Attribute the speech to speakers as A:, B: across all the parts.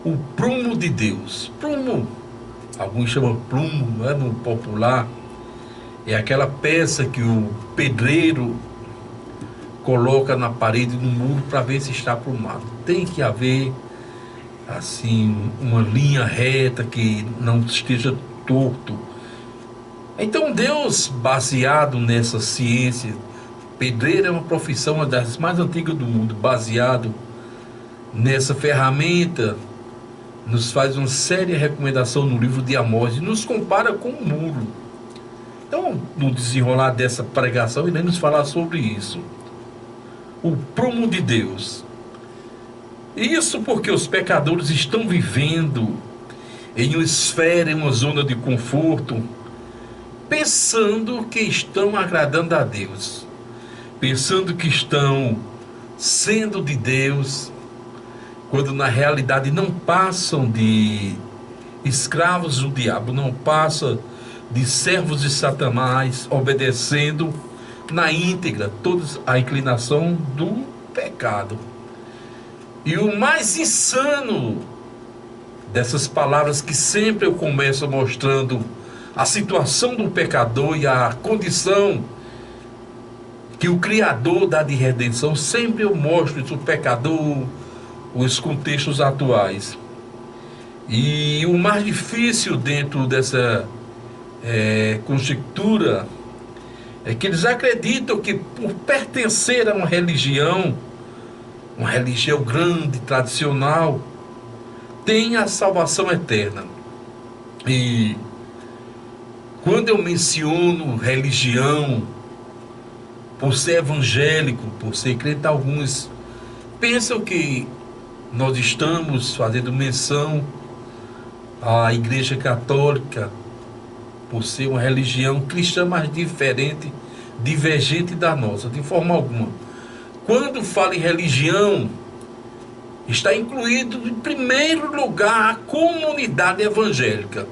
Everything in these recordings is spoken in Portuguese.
A: o prumo de Deus. Prumo, alguns chamam prumo, não é, no popular, é aquela peça que o pedreiro coloca na parede do muro para ver se está aprumado. Tem que haver assim uma linha reta que não esteja torto. Então Deus, baseado nessa ciência, pedreiro é uma profissão, uma das mais antigas do mundo, baseado nessa ferramenta, nos faz uma séria recomendação no livro de Amós e nos compara com o muro. Então, no desenrolar dessa pregação, iremos falar sobre isso. O prumo de Deus. Isso porque os pecadores estão vivendo em uma esfera, em uma zona de conforto, pensando que estão agradando a Deus, pensando que estão sendo de Deus, quando na realidade não passam de escravos do diabo, não passam de servos de Satanás, obedecendo na íntegra toda a inclinação do pecado. E o mais insano dessas palavras, que sempre eu começo mostrando a situação do pecador e a condição que o Criador dá de redenção, sempre eu mostro isso, o pecador, os contextos atuais. E o mais difícil dentro dessa conjectura é que eles acreditam que por pertencer a uma religião grande, tradicional, tem a salvação eterna. E quando eu menciono religião, por ser evangélico, por ser crente, alguns pensam que nós estamos fazendo menção à Igreja Católica, por ser uma religião cristã, mas diferente, divergente da nossa, de forma alguma. Quando fala em religião, está incluído em primeiro lugar a comunidade evangélica.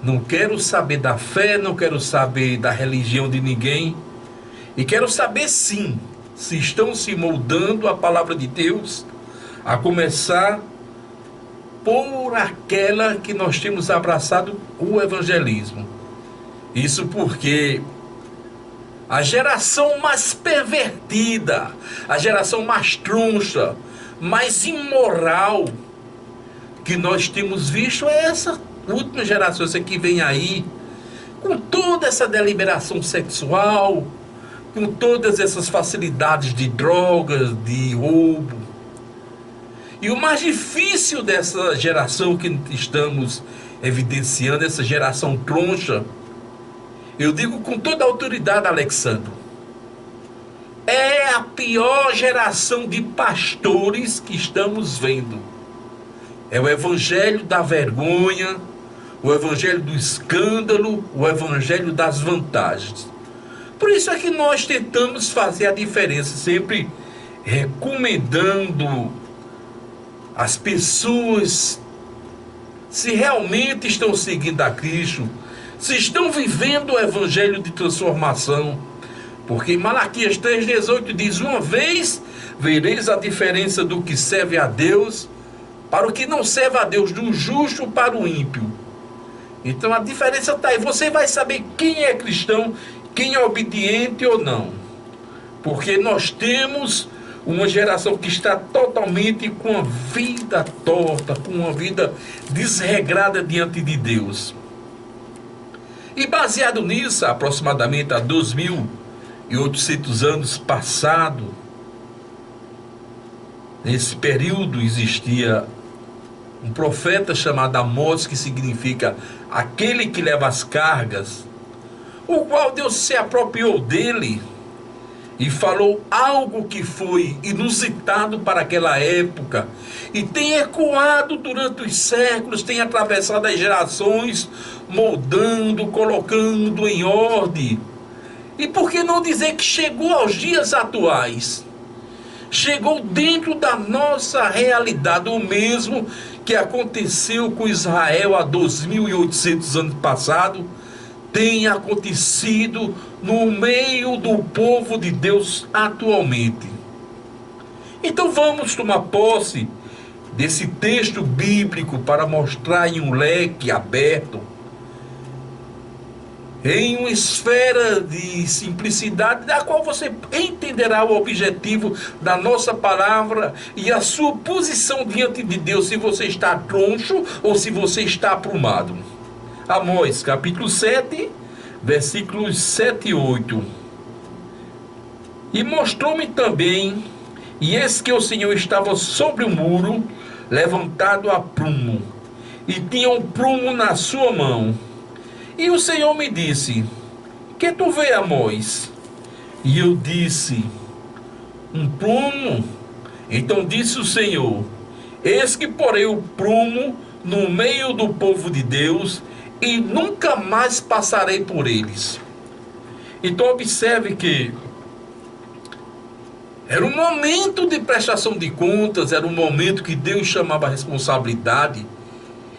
A: Não quero saber da fé, não quero saber da religião de ninguém, e quero saber sim, se estão se moldando a palavra de Deus, a começar por aquela que nós temos abraçado, o evangelismo. Isso porque a geração mais pervertida, a geração mais troncha, mais imoral que nós temos visto é essa última geração, essa que vem aí, com toda essa deliberação sexual, com todas essas facilidades de drogas, de roubo. E o mais difícil dessa geração que estamos evidenciando, essa geração troncha, eu digo com toda a autoridade, Alexandre, é a pior geração de pastores que estamos vendo. É o evangelho da vergonha, o evangelho do escândalo, o evangelho das vantagens. Por isso é que nós tentamos fazer a diferença, sempre recomendando as pessoas, se realmente estão seguindo a Cristo, se estão vivendo o evangelho de transformação. Porque em Malaquias 3,18 diz: uma vez vereis a diferença do que serve a Deus para o que não serve a Deus, do justo para o ímpio. Então a diferença está aí. Você vai saber quem é cristão, quem é obediente ou não. Porque nós temos uma geração que está totalmente com a vida torta, com uma vida desregrada diante de Deus. E baseado nisso, aproximadamente há 2.800 anos passado, nesse período existia um profeta chamado Amós, que significa aquele que leva as cargas, o qual Deus se apropriou dele e falou algo que foi inusitado para aquela época e tem ecoado durante os séculos, tem atravessado as gerações, moldando, colocando em ordem. E por que não dizer que chegou aos dias atuais? Chegou dentro da nossa realidade, o mesmo que aconteceu com Israel há 2.800 anos passado, tem acontecido no meio do povo de Deus atualmente. Então vamos tomar posse desse texto bíblico para mostrar em um leque aberto, em uma esfera de simplicidade, da qual você entenderá o objetivo da nossa palavra e a sua posição diante de Deus, se você está troncho ou se você está aprumado. Amós, capítulo 7, versículos 7 e 8. E mostrou-me também, e eis que o Senhor estava sobre o muro, levantado a prumo, e tinha um prumo na sua mão. E o Senhor me disse: que tu vê, Amós? E eu disse: um prumo. Então disse o Senhor: eis que porei o prumo no meio do povo de Deus, e nunca mais passarei por eles. Então observe que era um momento de prestação de contas, era um momento que Deus chamava a responsabilidade,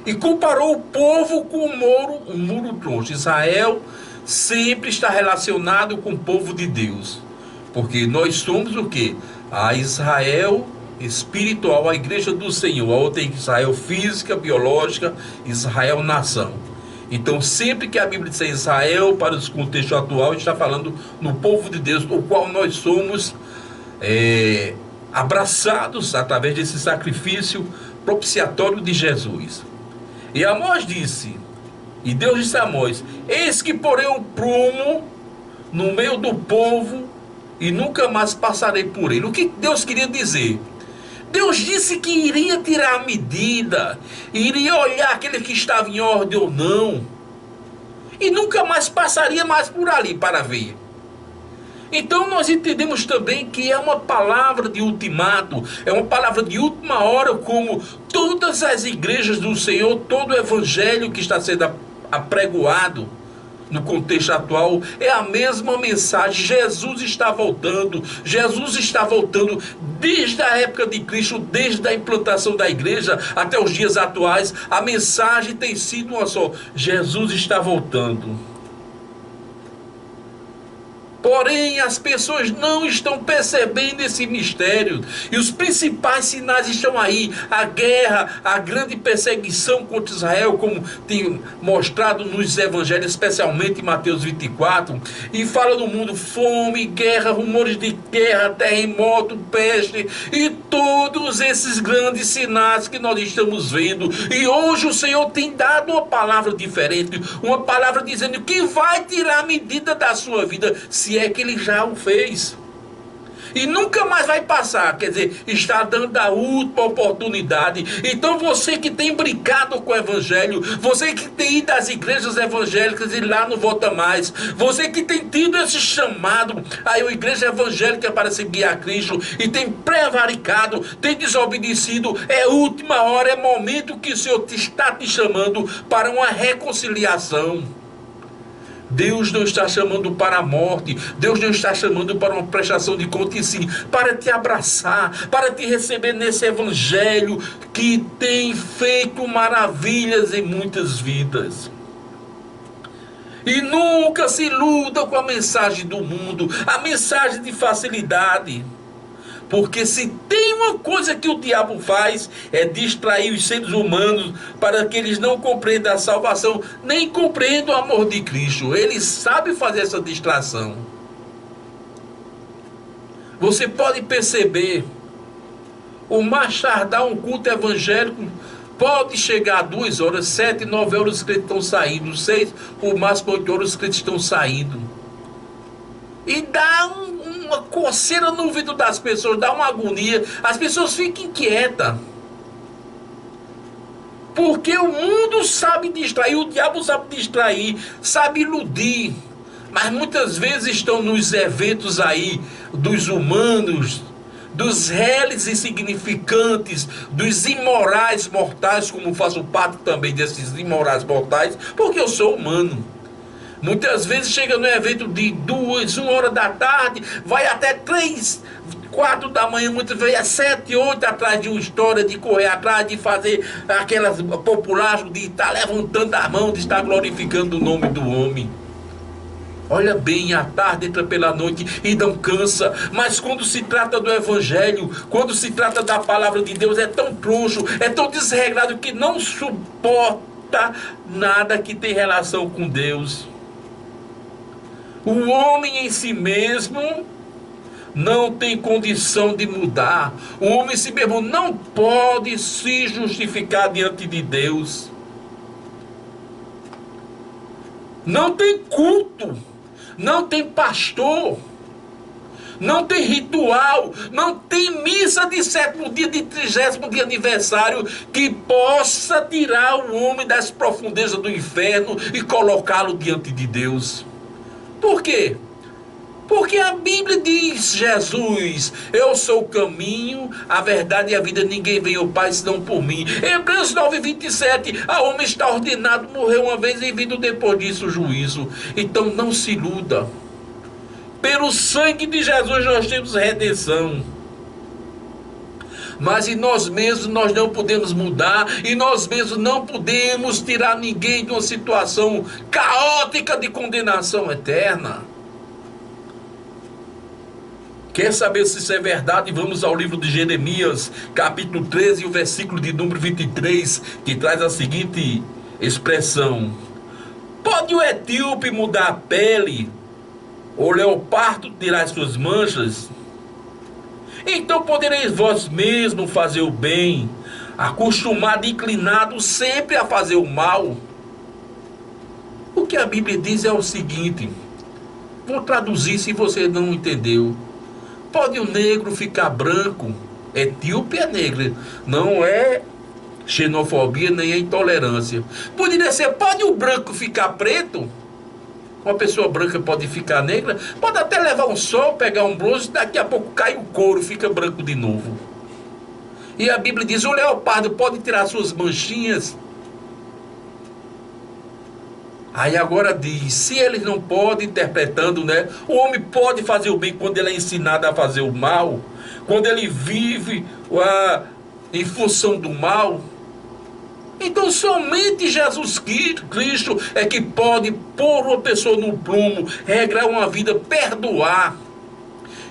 A: e comparou o povo com um muro troncho. Israel sempre está relacionado com o povo de Deus, porque nós somos o quê? A Israel espiritual, a igreja do Senhor. A outra é Israel física, biológica, Israel nação. Então sempre que a Bíblia diz Israel, para os contextos atuais, está falando no povo de Deus, do qual nós somos abraçados através desse sacrifício propiciatório de Jesus. E Amós disse, e Deus disse a Amós: eis que porei um prumo no meio do povo, e nunca mais passarei por ele. O que Deus queria dizer? Deus disse que iria tirar a medida, iria olhar aquele que estava em ordem ou não, e nunca mais passaria mais por ali para ver. Então nós entendemos também que é uma palavra de ultimato, é uma palavra de última hora, como todas as igrejas do Senhor, todo o evangelho que está sendo apregoado no contexto atual, é a mesma mensagem. Jesus está voltando desde a época de Cristo, desde a implantação da igreja até os dias atuais. A mensagem tem sido uma só: Jesus está voltando. Porém, as pessoas não estão percebendo esse mistério. E os principais sinais estão aí. A guerra, a grande perseguição contra Israel, como tem mostrado nos evangelhos, especialmente em Mateus 24. E fala no mundo: fome, guerra, rumores de guerra, terremoto, peste. E todos esses grandes sinais que nós estamos vendo. E hoje o Senhor tem dado uma palavra diferente. Uma palavra dizendo que vai tirar a medida da sua vida, se é que ele já o fez, e nunca mais vai passar. Quer dizer, está dando a última oportunidade. Então você que tem brincado com o evangelho, você que tem ido às igrejas evangélicas e lá não volta mais, você que tem tido esse chamado a igreja evangélica para seguir a Cristo e tem prevaricado, tem desobedecido, é última hora, é momento que o Senhor está te chamando para uma reconciliação. Deus não está chamando para a morte, Deus não está chamando para uma prestação de conta, e sim para te abraçar, para te receber nesse evangelho que tem feito maravilhas em muitas vidas. E nunca se iluda com a mensagem do mundo, a mensagem de facilidade. Porque se tem uma coisa que o diabo faz, é distrair os seres humanos para que eles não compreendam a salvação, nem compreendam o amor de Cristo. Ele sabe fazer essa distração. Você pode perceber, o mais tardar um culto evangélico pode chegar a 2 horas, 7, 9 horas os crentes estão saindo, 6, o máximo 8 horas os crentes estão saindo. E dá uma coceira no ouvido das pessoas, dá uma agonia, as pessoas ficam inquietas. Porque o mundo sabe distrair, o diabo sabe distrair, sabe iludir. Mas muitas vezes estão nos eventos aí dos humanos, dos réis insignificantes, dos imorais mortais, como faço parte também desses imorais mortais, porque eu sou humano. Muitas vezes chega no evento de 2, 1 hora da tarde, vai até 3, 4 da manhã, muitas vezes é 7, 8 atrás de uma história, de correr atrás, de fazer aquelas populares, de estar levantando a mão, de estar glorificando o nome do homem. Olha bem, a tarde entra pela noite e não cansa. Mas quando se trata do Evangelho, quando se trata da palavra de Deus, é tão troncho, é tão desregrado que não suporta nada que tem relação com Deus. O homem em si mesmo não tem condição de mudar. O homem em si mesmo não pode se justificar diante de Deus. Não tem culto, não tem pastor, não tem ritual, não tem missa de 7º dia, de 30º dia de aniversário que possa tirar o homem das profundezas do inferno e colocá-lo diante de Deus. Por quê? Porque a Bíblia diz, Jesus, eu sou o caminho, a verdade e a vida, ninguém vem ao Pai senão por mim. Hebreus 9:27, a homem está ordenado morrer uma vez e vindo depois disso o juízo. Então não se iluda. Pelo sangue de Jesus nós temos redenção. Mas em nós mesmos nós não podemos mudar, e nós mesmos não podemos tirar ninguém de uma situação caótica de condenação eterna. Quer saber se isso é verdade? Vamos ao livro de Jeremias, capítulo 13, o versículo de número 23, que traz a seguinte expressão: pode o etíope mudar a pele, ou o leopardo tirar as suas manchas? Então podereis vós mesmo fazer o bem, acostumado e inclinado sempre a fazer o mal. O que a Bíblia diz é o seguinte, vou traduzir se você não entendeu. Pode o negro ficar branco? Etíope é negro, não é xenofobia nem é intolerância. Poderia ser, pode o branco ficar preto? Uma pessoa branca pode ficar negra? Pode até levar um sol, pegar um bronze, daqui a pouco cai o couro, fica branco de novo. E a Bíblia diz, o leopardo pode tirar suas manchinhas? Aí agora diz, se eles não podem, interpretando, né? O homem pode fazer o bem quando ele é ensinado a fazer o mal, quando ele vive em função do mal. Então somente Jesus Cristo é que pode pôr uma pessoa no prumo, regrar uma vida, perdoar.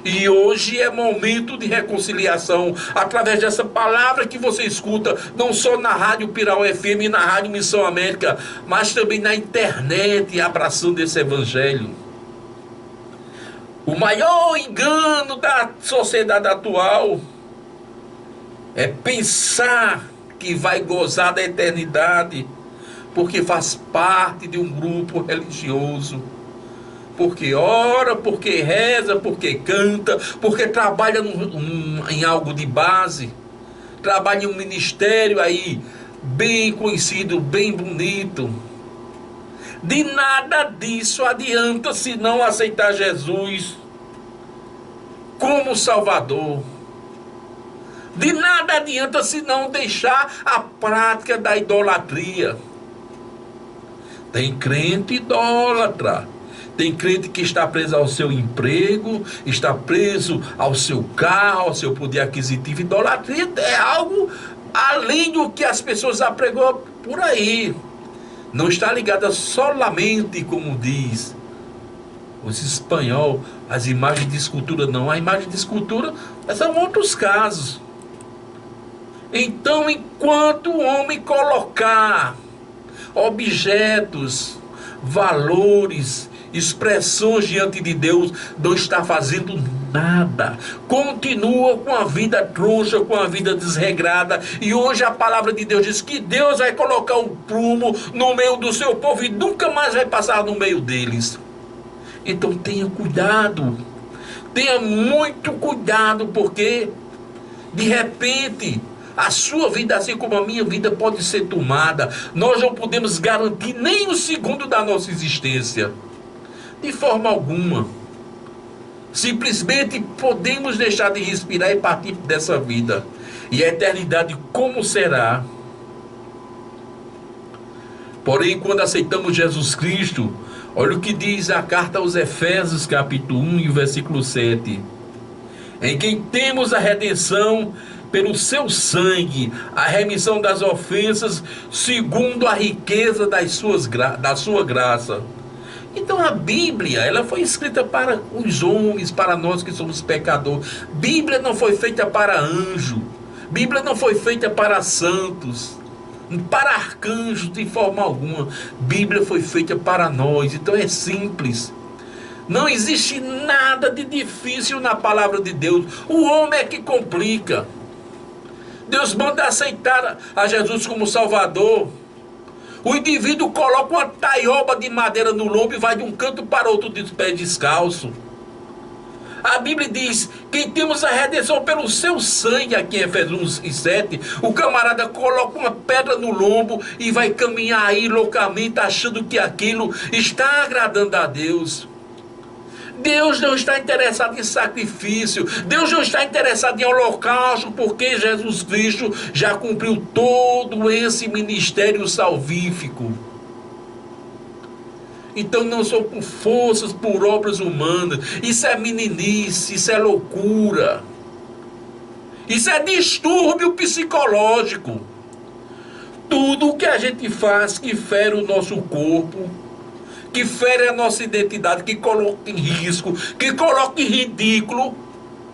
A: E hoje é momento de reconciliação, através dessa palavra que você escuta, não só na Rádio Pirau FM e na Rádio Missão América, mas também na internet, abraçando esse evangelho. O maior engano da sociedade atual é pensar que vai gozar da eternidade, porque faz parte de um grupo religioso. Porque ora, porque reza, porque canta, porque trabalha em algo de base, trabalha em um ministério aí, bem conhecido, bem bonito. De nada disso adianta se não aceitar Jesus como Salvador. De nada adianta se não deixar a prática da idolatria. Tem crente idólatra. Tem crente que está preso ao seu emprego, está preso ao seu carro, ao seu poder aquisitivo. Idolatria é algo além do que as pessoas apregam por aí. Não está ligada solamente, como diz os espanhóis, as imagens de escultura, não. A imagem de escultura são outros casos. Então, enquanto o homem colocar objetos, valores, expressões diante de Deus, não está fazendo nada, continua com a vida troncha, com a vida desregrada. E hoje a palavra de Deus diz que Deus vai colocar um prumo no meio do seu povo e nunca mais vai passar no meio deles. Então tenha cuidado, tenha muito cuidado, porque de repente a sua vida, assim como a minha vida, pode ser tomada. Nós não podemos garantir nem um segundo da nossa existência, de forma alguma. Simplesmente podemos deixar de respirar e partir dessa vida. E a eternidade como será? Porém, quando aceitamos Jesus Cristo, olha o que diz a carta aos Efésios, capítulo 1 e o versículo 7. Em quem temos a redenção pelo seu sangue, a remissão das ofensas, segundo a riqueza da sua graça, Então a Bíblia, ela foi escrita para os homens, para nós que somos pecadores. Bíblia não foi feita para anjo. Bíblia não foi feita para santos, para arcanjos de forma alguma. Bíblia foi feita para nós. Então é simples. Não existe nada de difícil na palavra de Deus. O homem é que complica. Deus manda aceitar a Jesus como Salvador. O indivíduo coloca uma taioba de madeira no lombo e vai de um canto para outro de pé descalço. A Bíblia diz que temos a redenção pelo seu sangue, aqui em Efésios 1:7. O camarada coloca uma pedra no lombo e vai caminhar aí loucamente, achando que aquilo está agradando a Deus. Deus não está interessado em sacrifício. Deus não está interessado em holocausto, porque Jesus Cristo já cumpriu todo esse ministério salvífico. Então não são por forças, por obras humanas. Isso é meninice, isso é loucura. Isso é distúrbio psicológico. Tudo o que a gente faz que fere o nosso corpo, que fere a nossa identidade, que coloca em risco, que coloca em ridículo,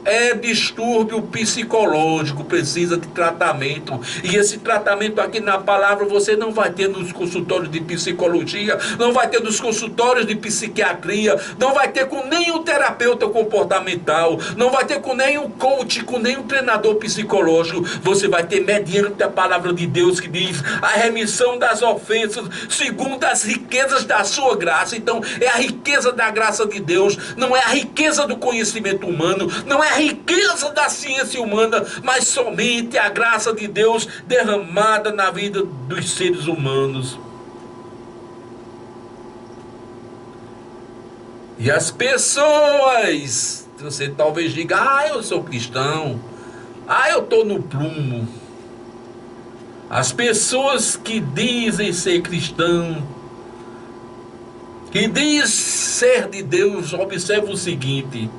A: é distúrbio psicológico, precisa de tratamento. E esse tratamento aqui na palavra você não vai ter nos consultórios de psicologia, não vai ter nos consultórios de psiquiatria, não vai ter com nenhum terapeuta comportamental, não vai ter com nenhum coach, com nenhum treinador psicológico. Você vai ter mediante a palavra de Deus, que diz a remissão das ofensas segundo as riquezas da sua graça. Então é a riqueza da graça de Deus, não é a riqueza do conhecimento humano, não é a riqueza da ciência humana, mas somente a graça de Deus derramada na vida dos seres humanos. E as pessoas, você talvez diga, eu sou cristão, eu estou no prumo. As pessoas que dizem ser cristão, que diz ser de Deus, observa o seguinte: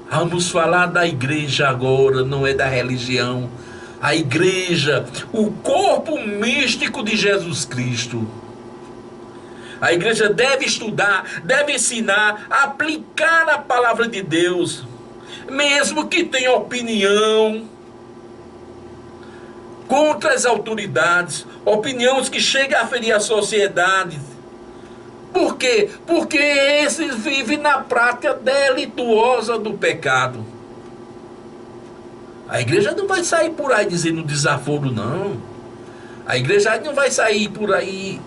A: vamos falar da igreja agora, não é da religião. A igreja, o corpo místico de Jesus Cristo. A igreja deve estudar, deve ensinar, aplicar a palavra de Deus, mesmo que tenha opinião contra as autoridades, opiniões que chegam a ferir a sociedade. Por quê? Porque esses vivem na prática delituosa do pecado. A igreja não vai sair por aí dizendo desaforo, não. A igreja não vai sair por aí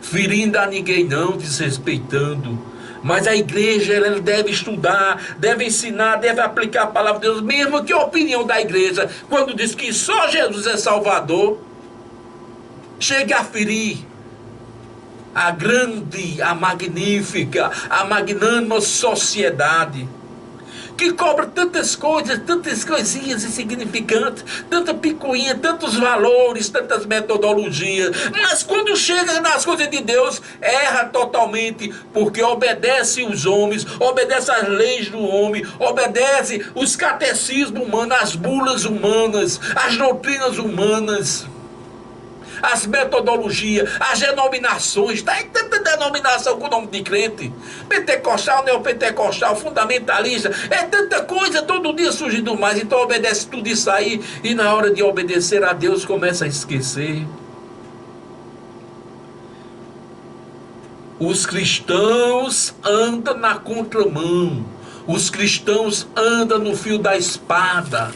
A: ferindo a ninguém, não, desrespeitando. Mas a igreja, ela deve estudar, deve ensinar, deve aplicar a palavra de Deus, mesmo que a opinião da igreja, quando diz que só Jesus é Salvador, chegue a ferir a grande, a magnífica, a magnânima sociedade, que cobra tantas coisas, tantas coisinhas insignificantes, tanta picuinha, tantos valores, tantas metodologias, mas quando chega nas coisas de Deus, erra totalmente, porque obedece os homens, obedece às leis do homem, obedece os catecismos humanos, as bulas humanas, as doutrinas humanas, as metodologias, as denominações. Está em tanta denominação com o nome de crente, pentecostal, neopentecostal, fundamentalista, é tanta coisa todo dia surgindo mais. Então obedece tudo isso aí, e na hora de obedecer a Deus começa a esquecer. Os cristãos andam na contramão, os cristãos andam no fio da espada.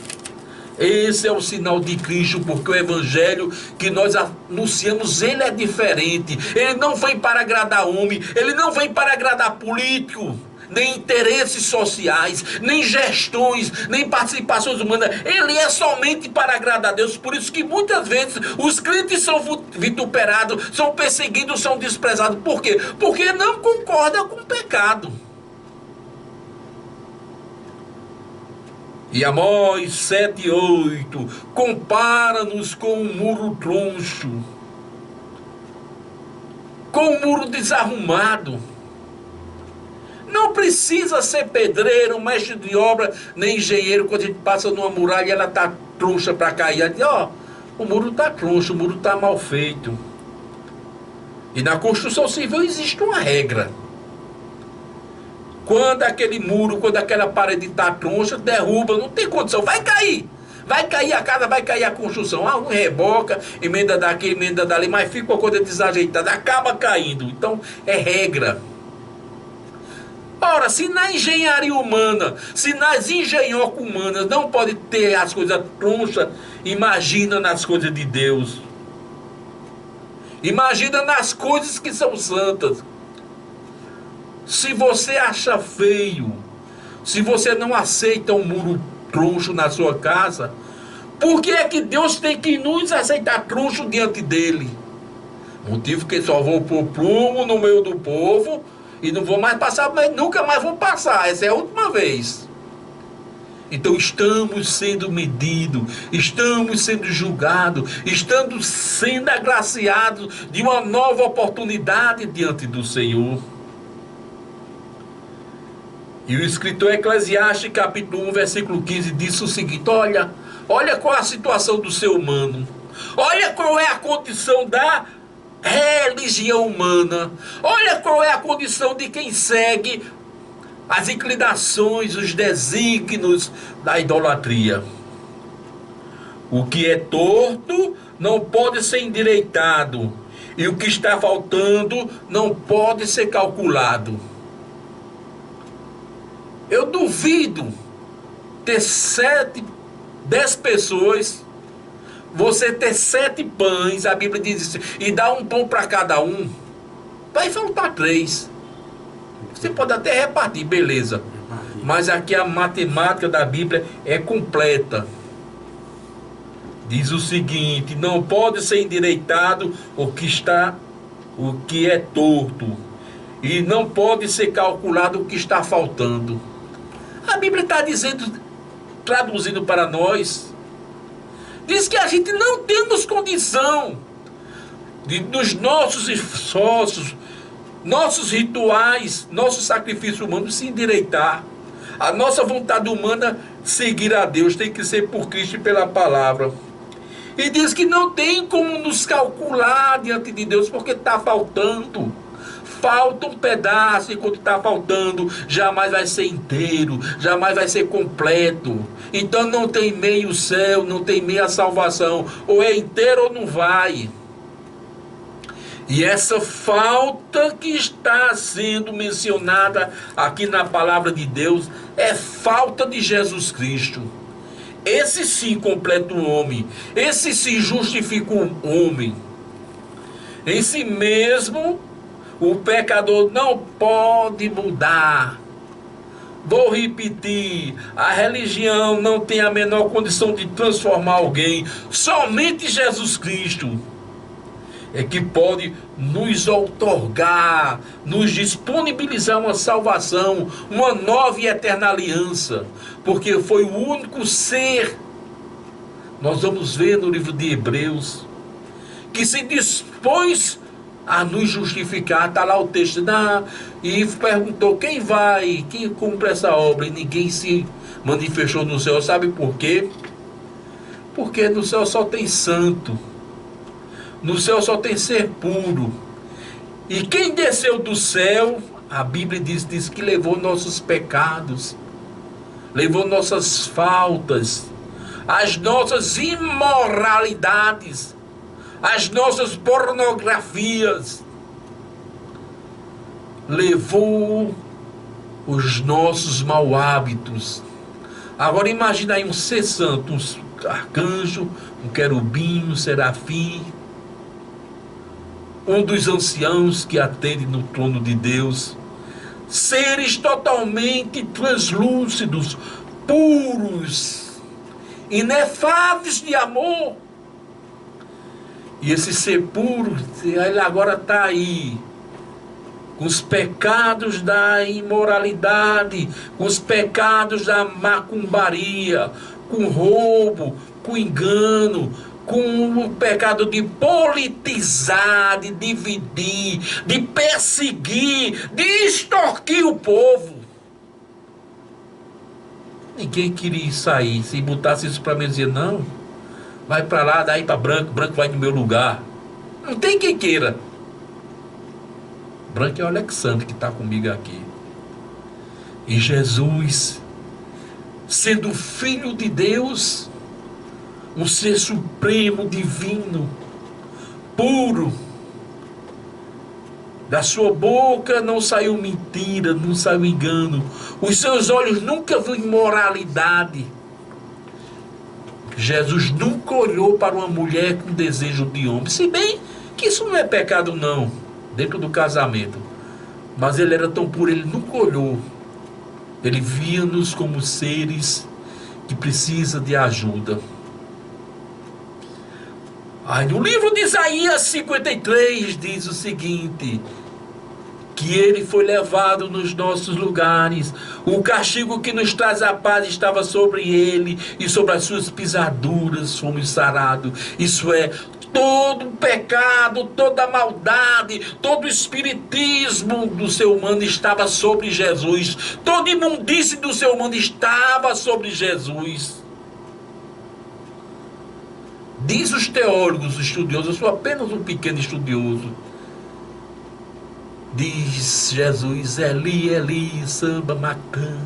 A: Esse é o sinal de Cristo, porque o evangelho que nós anunciamos, ele é diferente. Ele não vem para agradar homem, ele não vem para agradar político, nem interesses sociais, nem gestões, nem participações humanas. Ele é somente para agradar a Deus. Por isso que muitas vezes os crentes são vituperados, são perseguidos, são desprezados. Por quê? Porque não concordam com o pecado. E Amós 7:8 compara-nos com um muro troncho, com um muro desarrumado. Não precisa ser pedreiro, mestre de obra, nem engenheiro. Quando a gente passa numa muralha, ela está troncha para cair. A gente diz, o muro está troncho, o muro está mal feito. E na construção civil existe uma regra. Quando aquele muro, quando aquela parede está troncha, derruba, não tem condição, vai cair. Vai cair a casa, vai cair a construção. Ah, um reboca, emenda daqui, emenda dali, mas fica uma coisa desajeitada, acaba caindo. Então, é regra. Ora, se na engenharia humana, se nas engenhocas humanas não pode ter as coisas tronchas, imagina nas coisas de Deus. Imagina nas coisas que são santas. Se você acha feio, se você não aceita um muro troncho na sua casa, por que é que Deus tem que nos aceitar troncho diante dele? Motivo que só vou pôr prumo no meio do povo e não vou mais passar, mas nunca mais vou passar, essa é a última vez. Então estamos sendo medidos, estamos sendo julgados, estamos sendo agraciados de uma nova oportunidade diante do Senhor. E o escritor Eclesiastes, capítulo 1, versículo 15, diz o seguinte: olha qual é a situação do ser humano, olha qual é a condição da religião humana, olha qual é a condição de quem segue as inclinações, os desígnios da idolatria. O que é torto não pode ser endireitado, e o que está faltando não pode ser calculado. Eu duvido ter 10 pessoas, você ter 7 pães, a Bíblia diz isso, e dar um pão para cada um, vai faltar 3. Você pode até repartir, beleza. Mas aqui a matemática da Bíblia é completa. Diz o seguinte: não pode ser endireitado o que é torto, e não pode ser calculado o que está faltando. A Bíblia está dizendo, traduzindo para nós, diz que a gente não temos condição dos nossos esforços, nossos rituais, nosso sacrifício humano se endireitar. A nossa vontade humana seguir a Deus tem que ser por Cristo e pela palavra. E diz que não tem como nos calcular diante de Deus, porque está faltando. Falta um pedaço, e quando está faltando, jamais vai ser inteiro, jamais vai ser completo. Então não tem meio céu, não tem meia salvação. Ou é inteiro ou não vai. E essa falta que está sendo mencionada aqui na palavra de Deus é falta de Jesus Cristo. Esse sim completa o homem, esse sim justifica o homem. Em si mesmo, o pecador não pode mudar. Vou repetir, a religião não tem a menor condição de transformar alguém. Somente Jesus Cristo é que pode nos outorgar, nos disponibilizar uma salvação, uma nova e eterna aliança, porque foi o único ser, nós vamos ver no livro de Hebreus, que se dispôs a nos justificar. Está lá o texto, e perguntou: quem cumpre essa obra? E ninguém se manifestou no céu. Sabe por quê? Porque no céu só tem santo, no céu só tem ser puro. E quem desceu do céu, a Bíblia diz que levou nossos pecados, levou nossas faltas, as nossas imoralidades, as nossas pornografias, levou os nossos mau hábitos. Agora imagina aí um ser santo, um arcanjo, um querubim, um serafim, um dos anciãos que atende no trono de Deus, seres totalmente translúcidos, puros, inefáveis de amor. E esse ser puro, ele agora está aí, com os pecados da imoralidade, com os pecados da macumbaria, com roubo, com engano, com o pecado de politizar, de dividir, de perseguir, de extorquir o povo. Ninguém queria sair. Se botasse isso para mim, dizer: não, vai para lá, daí para branco, branco vai no meu lugar. Não tem quem queira. Branca é o Alexandre que está comigo aqui. E Jesus, sendo Filho de Deus, um ser supremo, divino, puro, da sua boca não saiu mentira, não saiu engano, os seus olhos nunca viram imoralidade. Jesus nunca olhou para uma mulher com desejo de homem, se bem que isso não é pecado não, dentro do casamento, mas ele era tão puro, ele nunca olhou. Ele via-nos como seres que precisam de ajuda. No livro de Isaías 53 diz o seguinte: que ele foi levado nos nossos lugares, o castigo que nos traz a paz estava sobre ele, e sobre as suas pisaduras fomos sarados. Isso é, todo pecado, toda maldade, todo espiritismo do ser humano estava sobre Jesus, toda imundície do ser humano estava sobre Jesus. Diz os teólogos, os estudiosos, eu sou apenas um pequeno estudioso. Diz Jesus, Eli, Eli, samba macã.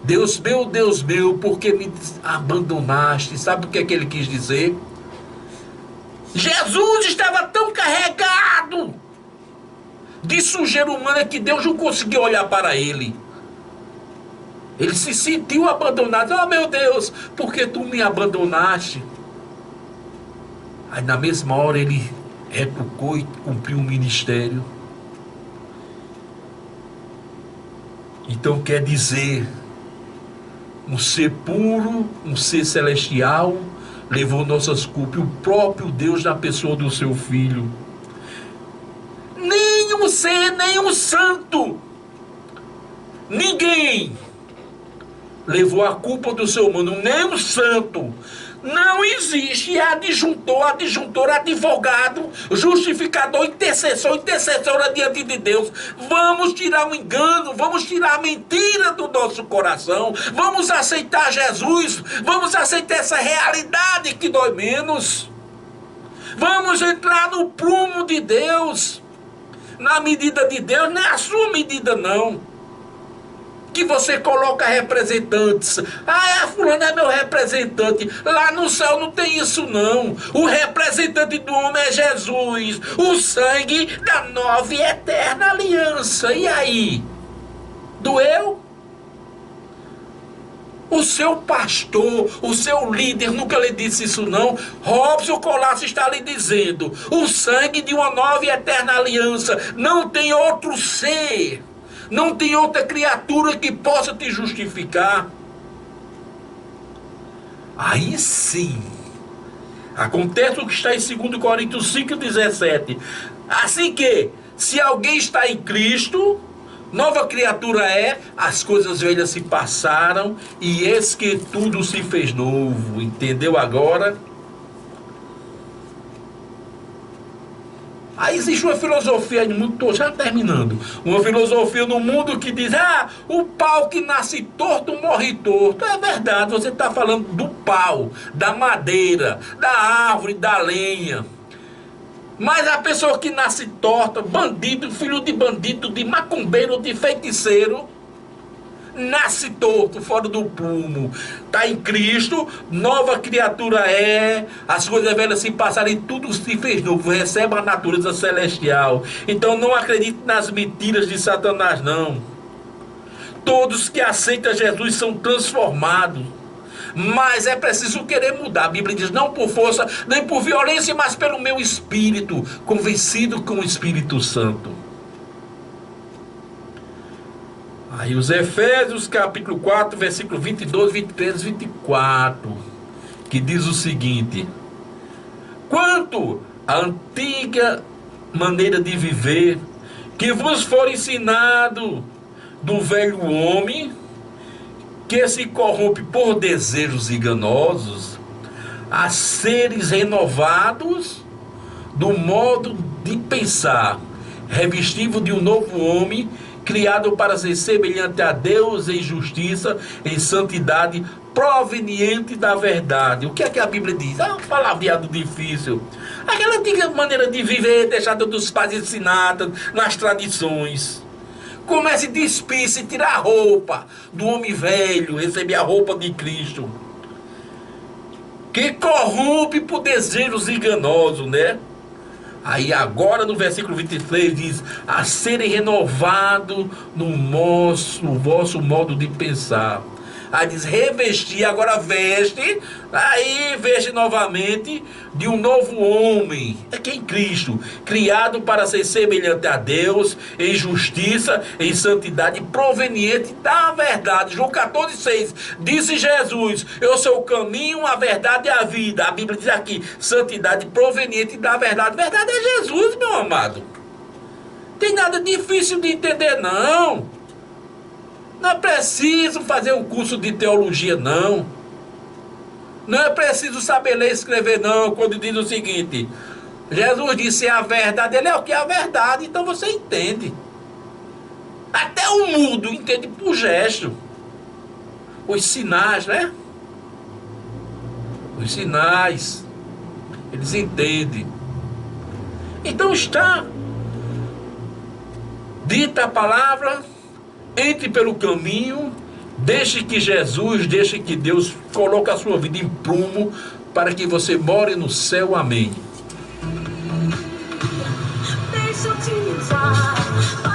A: Deus meu, por que me abandonaste? Sabe o que é que ele quis dizer? Jesus estava tão carregado de sujeira humana que Deus não conseguiu olhar para ele. Ele se sentiu abandonado. Oh meu Deus, por que tu me abandonaste? Aí na mesma hora ele retrucou e cumpriu o ministério. Então quer dizer, um ser puro, um ser celestial, levou nossas culpas, o próprio Deus na pessoa do seu Filho. Nenhum ser, nenhum santo, ninguém levou a culpa do ser humano, nem um santo. Não existe adjuntor, advogado, justificador, intercessor, intercessora diante de Deus. Vamos tirar o engano, vamos tirar a mentira do nosso coração, vamos aceitar Jesus, vamos aceitar essa realidade que dói menos. Vamos entrar no prumo de Deus, na medida de Deus, não é a sua medida não. Que você coloca representantes. A fulana é meu representante. Lá no céu não tem isso não. O representante do homem é Jesus, o sangue da nova e eterna aliança. E aí? Doeu? O seu pastor, o seu líder nunca lhe disse isso não. Robson Colasso está lhe dizendo: o sangue de uma nova e eterna aliança. Não tem outro ser, não tem outra criatura que possa te justificar. Aí sim, acontece o que está em 2 Coríntios 5,17. Assim que, se alguém está em Cristo, nova criatura é, as coisas velhas se passaram, e eis que tudo se fez novo. Entendeu agora? Aí existe uma filosofia no mundo, estou já terminando, uma filosofia no mundo que diz: o pau que nasce torto morre torto. É verdade, você está falando do pau, da madeira, da árvore, da lenha. Mas a pessoa que nasce torta, bandido, filho de bandido, de macumbeiro, de feiticeiro, nasce torto, fora do prumo. Está em Cristo, nova criatura é, as coisas velhas se passaram e tudo se fez novo, recebe a natureza celestial. Então não acredite nas mentiras de Satanás não. Todos que aceitam Jesus são transformados. Mas é preciso querer mudar. A Bíblia diz: não por força, nem por violência, mas pelo meu espírito, convencido com o Espírito Santo. Aí os Efésios capítulo 4, versículo 22, 23, 24, que diz o seguinte: quanto à antiga maneira de viver, que vos for ensinado do velho homem, que se corrompe por desejos enganosos, a seres renovados do modo de pensar, revestido de um novo homem, criado para ser semelhante a Deus em justiça, em santidade, proveniente da verdade. O que é que a Bíblia diz? Ah, um palavreado difícil. Aquela antiga maneira de viver, deixada dos pais ensinada, nas tradições. Comece a despir-se, tirar a roupa do homem velho, receber a roupa de Cristo, que corrompe por desejos enganosos, né? Aí agora no versículo 23 diz: a serem renovados no vosso modo de pensar. Aí diz: revestir, agora veste, aí veste novamente de um novo homem, é que em Cristo, criado para ser semelhante a Deus, em justiça, em santidade, proveniente da verdade. João 14,6, disse Jesus: eu sou o caminho, a verdade e a vida. A Bíblia diz aqui: santidade proveniente da verdade. Verdade é Jesus, meu amado. Tem nada difícil de entender, não. Não é preciso fazer um curso de teologia, não. Não é preciso saber ler e escrever, não, quando diz o seguinte: Jesus disse a verdade, ele é o que é a verdade, então você entende. Até o mudo entende por gesto. Os sinais, né? Os sinais, eles entendem. Então está dita a palavra: entre pelo caminho, deixe que Jesus, deixe que Deus coloque a sua vida em prumo para que você more no céu. Amém. Deixa eu te usar.